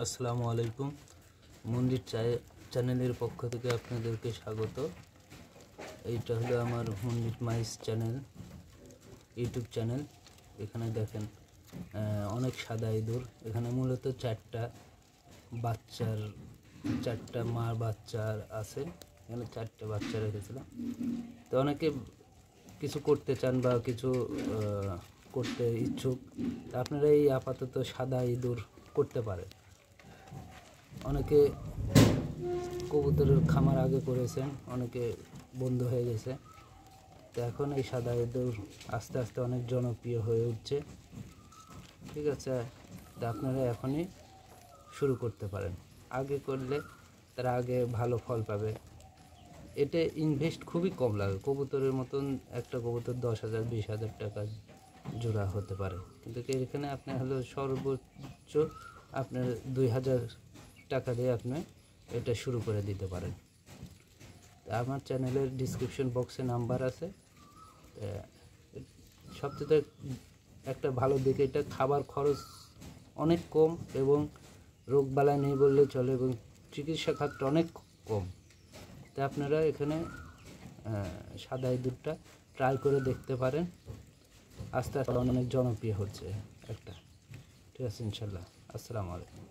আসসালামু আলাইকুম। মন্দির চ্যানেলের পক্ষ থেকে আপনাদেরকে স্বাগত। এইটা হলো আমার মন্দির মাইস চ্যানেল, ইউটিউব চ্যানেল। এখানে দেখেন অনেক সাদা ইঁদুর। এখানে মূলত চারটা মার বাচ্চা আছে। এখানে 4টে বাচ্চা রেখেছিলাম। তো অনেকে কিছু করতে চান বা কিছু করতে ইচ্ছুক, আপনারা এই আপাতত সাদা ইঁদুর করতে পারেন। অনেকে কবুতরের খামার আগে করেছেন, অনেকে বন্ধ হয়ে গেছে। তো এখন এই সাদা ইঁদুর আস্তে আস্তে অনেক জনপ্রিয় হয়ে উঠছে। ঠিক আছে, তো আপনারা এখনই শুরু করতে পারেন। আগে করলে তারা আগে ভালো ফল পাবে। এতে ইনভেস্ট খুবই কম লাগে। কবুতরের মতন একটা কবুতর 10,000 20,000 টাকা জোড়া হতে পারে, কিন্তু এখানে আপনার হলো সর্বোচ্চ আপনার 2,000 টাকা দিয়ে আপনি এটা শুরু করে দিতে পারেন। আমার চ্যানেলের ডিসক্রিপশন বক্সে নাম্বার আছে। সবচেয়ে একটা ভালো দিক, এটা খাবার খরচ অনেক কম এবং রোগবালাই নেই বললে চলে, এবং চিকিৎসা খাতটা অনেক কম। তাই আপনারা এখানে সাদা ইঁদুরটা ট্রাই করে দেখতে পারেন। আস্তে আস্তে অনেক জনপ্রিয় হচ্ছে একটা। ঠিক আছে, ইনশাল্লাহ। আসসালামু আলাইকুম।